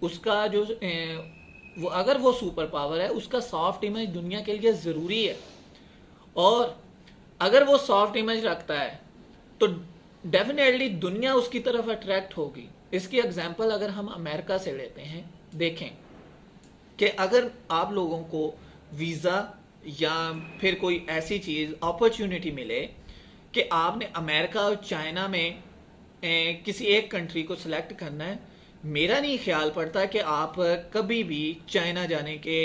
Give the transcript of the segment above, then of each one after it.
اس کا جو وہ اگر وہ سپر پاور ہے اس کا سافٹ امیج دنیا کے لیے ضروری ہے، اور اگر وہ سافٹ امیج رکھتا ہے تو ڈیفینیٹلی دنیا اس کی طرف اٹریکٹ ہوگی۔ اس کی اگزامپل اگر ہم امریکہ سے لیتے ہیں، دیکھیں کہ اگر آپ لوگوں کو ویزا یا پھر کوئی ایسی چیز اپرچونٹی ملے کہ آپ نے امریکہ اور چائنا میں کسی ایک کنٹری کو سلیکٹ کرنا ہے، میرا نہیں خیال پڑتا کہ آپ کبھی بھی چائنا جانے کے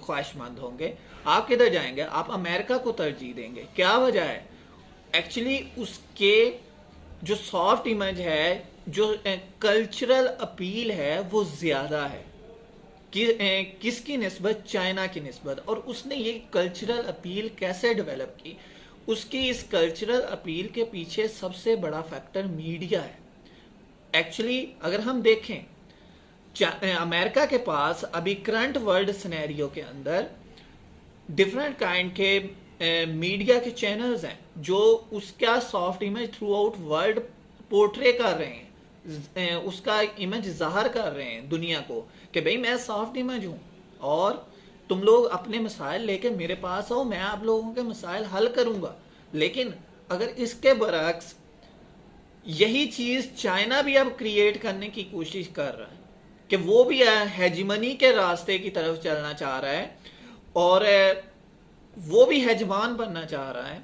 خواہش مند ہوں گے۔ آپ کدھر جائیں گے؟ آپ امریکہ کو ترجیح دیں گے۔ کیا وجہ ہے؟ ایکچولی اس کے جو سافٹ امیج ہے، جو کلچرل اپیل ہے وہ زیادہ ہے کس کی نسبت؟ چائنا کی نسبت۔ اور اس نے یہ کلچرل اپیل کیسے ڈیولپ کی؟ اس کی اس کلچرل اپیل کے پیچھے سب سے بڑا فیکٹر میڈیا ہے۔ ایکچولی اگر ہم دیکھیں امریکہ کے پاس ابھی کرنٹ ورلڈ سینیریو کے اندر ڈفرینٹ کائنڈ کے میڈیا کے چینلز ہیں جو اس کا soft image through out world portray کر رہے ہیں، اس کا امیج ظاہر کر رہے ہیں دنیا کو کہ بھئی میں سافٹ امیج ہوں اور تم لوگ اپنے مسائل لے کے میرے پاس آؤ، میں آپ لوگوں کے مسائل حل کروں گا۔ لیکن اگر اس کے برعکس یہی چیز چائنا بھی اب کریٹ کرنے کی کوشش کر رہا ہے کہ وہ بھی ہیجمنی کے راستے کی طرف چلنا چاہ رہا ہے اور وہ بھی ہیجمان بننا چاہ رہا ہے،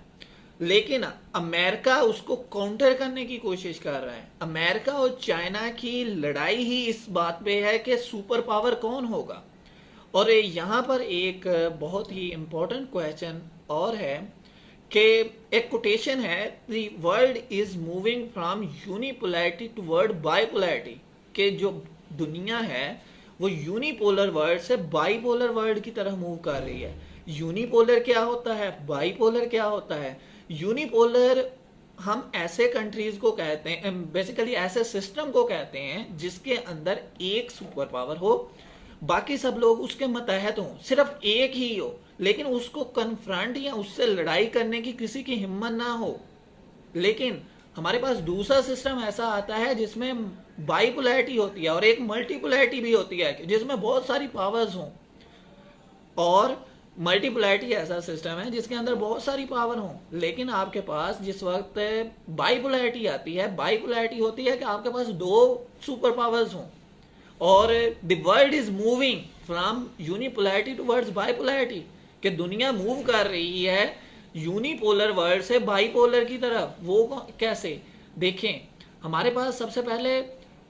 لیکن امریکہ اس کو کاؤنٹر کرنے کی کوشش کر رہا ہے۔ امریکہ اور چائنا کی لڑائی ہی اس بات پہ ہے کہ سپر پاور کون ہوگا۔ اور یہاں پر ایک بہت ہی امپورٹنٹ کویسچن اور ہے کہ ایک کوٹیشن ہے، the world is moving from unipolarity toward bipolarity, کہ جو دنیا ہے وہ یونیپولر ورلڈ سے بائی پولر ورلڈ کی طرف موو کر رہی ہے۔ یونیپولر کیا ہوتا ہے؟ بائی پولر کیا ہوتا ہے؟ یونیپولر ہم ایسے کنٹریز کو کہتے ہیں، بیسیکلی ایسے سسٹم کو کہتے ہیں جس کے اندر ایک سپر پاور ہو، باقی سب لوگ اس کے متحد ہوں، صرف ایک ہی ہو، لیکن اس کو کنفرنٹ یا اس سے لڑائی کرنے کی کسی کی ہمت نہ ہو۔ لیکن ہمارے پاس دوسرا سسٹم ایسا آتا ہے جس میں بائی پولیرٹی ہوتی ہے اور ایک ملٹی پولیرٹی بھی ہوتی ہے جس میں بہت ساری پاورز ہوں، اور ملٹی پولیرٹی ایسا سسٹم ہے جس کے اندر بہت ساری پاور ہوں، لیکن آپ کے پاس جس وقت بائی پولیرٹی آتی ہے، بائی پولیرٹی ہوتی ہے کہ آپ کے پاس دو سپر پاورز ہوں، اور the world is moving from unipolarity towards bipolarity, کہ دنیا موو کر رہی ہے یونی پولر ورلڈ سے بائی پولر کی طرف۔ وہ کیسے؟ دیکھیں ہمارے پاس سب سے پہلے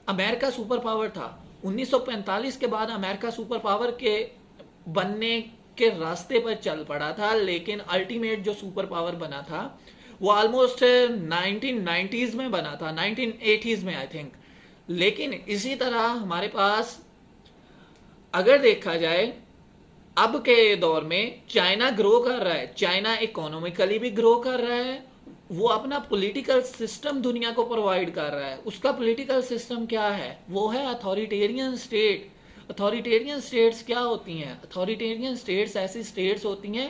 امریکہ سپر پاور تھا، 1945 کے بعد امریکہ سپر پاور کے بننے کے راستے پر چل پڑا تھا، لیکن الٹیمیٹ جو سپر پاور بنا تھا وہ آلموسٹ 1990s میں بنا تھا، 1980s میں آئی تھنک۔ لیکن اسی طرح ہمارے پاس اگر دیکھا جائے اب کے دور میں چائنا گرو کر رہا ہے، چائنا اکانومیکلی بھی گرو کر رہا ہے، وہ اپنا پولیٹیکل سسٹم دنیا کو پرووائڈ کر رہا ہے۔ اس کا پولیٹیکل سسٹم کیا ہے؟ وہ ہے اتھارٹیرین اسٹیٹ۔ اتھارٹیرین اسٹیٹس کیا ہوتی ہیں؟ اتھارٹیرین اسٹیٹس ایسی اسٹیٹس ہوتی ہیں،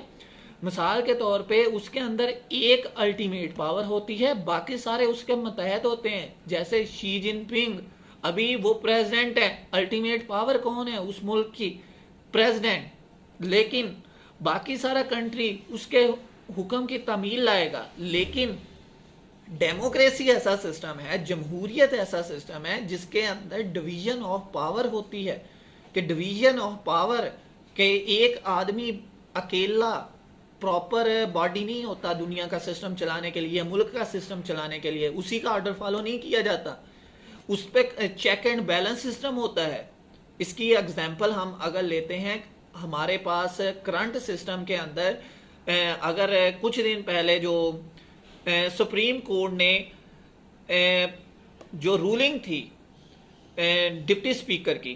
مثال کے طور پہ اس کے اندر ایک الٹیمیٹ پاور ہوتی ہے، باقی سارے اس کے متحد ہوتے ہیں، جیسے شی جن پنگ ابھی وہ پریزیڈنٹ ہے، الٹیمیٹ پاور کون ہے؟ اس ملک کی پریزیڈنٹ، لیکن باقی سارا کنٹری اس کے حکم کی تعمیل لائے گا۔ لیکن ڈیموکریسی ایسا سسٹم ہے، جمہوریت ایسا سسٹم ہے جس کے اندر ڈویژن آف پاور ہوتی ہے، کہ ڈویژن آف پاور کہ ایک آدمی اکیلا پراپر باڈی نہیں ہوتا دنیا کا سسٹم چلانے کے لیے، ملک کا سسٹم چلانے کے لیے، اسی کا آرڈر فالو نہیں کیا جاتا، اس پہ چیک اینڈ بیلنس سسٹم ہوتا ہے۔ اس کی اگزامپل ہم اگر لیتے ہیں، ہمارے پاس کرنٹ سسٹم کے اندر اگر کچھ دن پہلے جو سپریم کورٹ نے جو رولنگ تھی ڈپٹی اسپیکر کی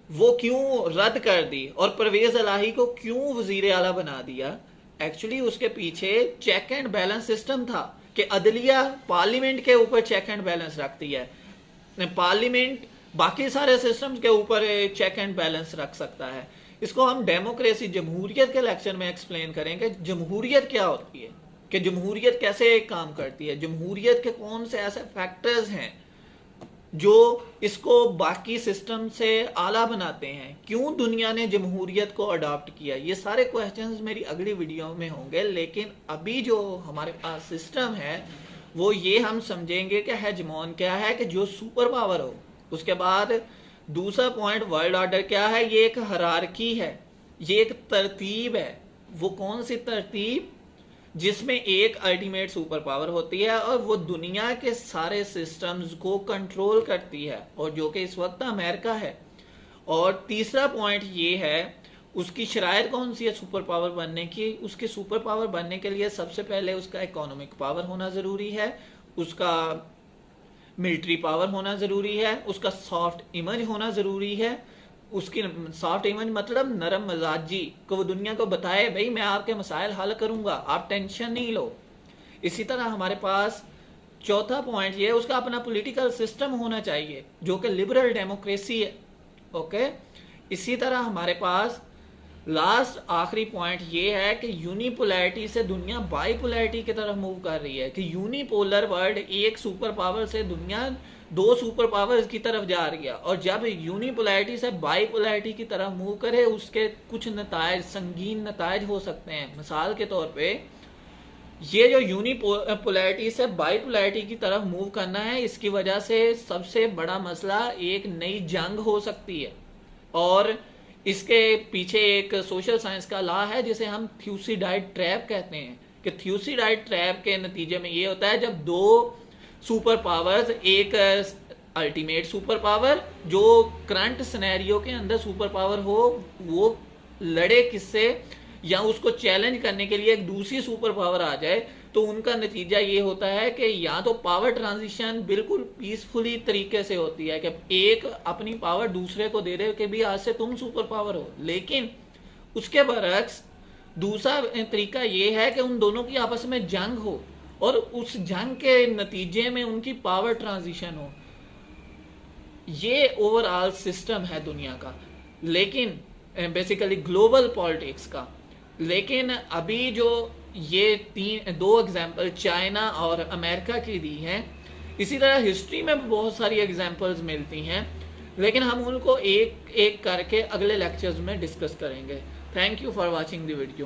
وہ کیوں رد کر دی اور پرویز الہی کو کیوں وزیر اعلیٰ بنا دیا؟ ایکچولی اس کے پیچھے چیک اینڈ بیلنس سسٹم تھا کہ عدلیہ پارلیمنٹ کے اوپر چیک اینڈ بیلنس رکھتی ہے، پارلیمنٹ باقی سارے سسٹم کے اوپر چیک اینڈ بیلنس رکھ سکتا ہے۔ اس کو ہم ڈیموکریسی، جمہوریت کے لیکچر میں ایکسپلین کریں کہ جمہوریت کیا ہوتی ہے، کہ جمہوریت کیسے کام کرتی ہے، جمہوریت کے کون سے ایسے فیکٹرز ہیں جو اس کو باقی سسٹم سے اعلیٰ بناتے ہیں؟ کیوں دنیا نے جمہوریت کو اڈاپٹ کیا؟ یہ سارے کویسچنز میری اگلی ویڈیو میں ہوں گے، لیکن ابھی جو ہمارے پاس سسٹم ہے وہ یہ ہم سمجھیں گے کہ ہیجمون کیا ہے، کہ جو سپر پاور ہو۔ اس کے بعد دوسرا پوائنٹ ورلڈ آرڈر کیا ہے، یہ ایک ہرارکی ہے، یہ ایک ترتیب ہے۔ وہ کون سی ترتیب؟ جس میں ایک الٹیمیٹ سپر پاور ہوتی ہے اور وہ دنیا کے سارے سسٹمز کو کنٹرول کرتی ہے، اور جو کہ اس وقت امریکہ ہے۔ اور تیسرا پوائنٹ یہ ہے اس کی شرائط کون سی ہے سپر پاور بننے کی؟ اس کے سپر پاور بننے کے لیے سب سے پہلے اس کا اکانومک پاور ہونا ضروری ہے، اس کا ملٹری پاور ہونا ضروری ہے، اس کا سافٹ امیج ہونا ضروری ہے۔ اس کی سافٹ امیج مطلب نرم مزاجی، کہ وہ دنیا کو بتائے بھئی میں آپ کے مسائل حل کروں گا، آپ ٹینشن نہیں لو۔ اسی طرح ہمارے پاس چوتھا پوائنٹ یہ ہے اس کا اپنا پولیٹیکل سسٹم ہونا چاہیے جو کہ لبرل ڈیموکریسی ہے، اوکے۔ اسی طرح ہمارے پاس لاسٹ آخری پوائنٹ یہ ہے کہ یونی پولیرٹی سے دنیا بائی پولیرٹی کی طرف موو کر رہی ہے، کہ یونی پولر ورلڈ ایک سپر پاور سے دنیا دو سپر پاورز کی طرف جا رہی ہے، اور جب یونی پولیرٹی سے بائی پولیرٹی کی طرف موو کرے اس کے کچھ نتائج، سنگین نتائج ہو سکتے ہیں۔ مثال کے طور پہ یہ جو یونی پولیرٹی سے بائی پولیرٹی کی طرف موو کرنا ہے، اس کی وجہ سے سب سے بڑا مسئلہ ایک نئی جنگ ہو سکتی ہے، اور اس کے پیچھے ایک سوشل سائنس کا لا ہے جسے ہم تھیوسیڈائڈ ٹریپ کہتے ہیں، کہ تھیوسیڈائڈ ٹریپ کے نتیجے میں یہ ہوتا ہے جب دو سپر پاورز، ایک الٹیمیٹ سپر پاور جو کرنٹ سینیریو کے اندر سپر پاور ہو، وہ لڑے کس سے یا اس کو چیلنج کرنے کے لیے ایک دوسری سپر پاور آ جائے، تو ان کا نتیجہ یہ ہوتا ہے کہ یا تو پاور ٹرانزیشن بالکل پیسفلی طریقے سے ہوتی ہے کہ ایک اپنی پاور دوسرے کو دے رہے کہ بھی آج سے تم سپر پاور ہو، لیکن اس کے برعکس دوسرا طریقہ یہ ہے کہ ان دونوں کی آپس میں جنگ ہو اور اس جنگ کے نتیجے میں ان کی پاور ٹرانزیشن ہو۔ یہ اوور آل سسٹم ہے دنیا کا، لیکن بیسیکلی گلوبل پالیٹکس کا۔ لیکن ابھی جو یہ دو ایگزامپل چائنا اور امریکہ کی دی ہیں، اسی طرح ہسٹری میں بہت ساری ایگزامپلز ملتی ہیں، لیکن ہم ان کو ایک ایک کر کے اگلے لیکچرز میں ڈسکس کریں گے۔ Thank you for watching the video.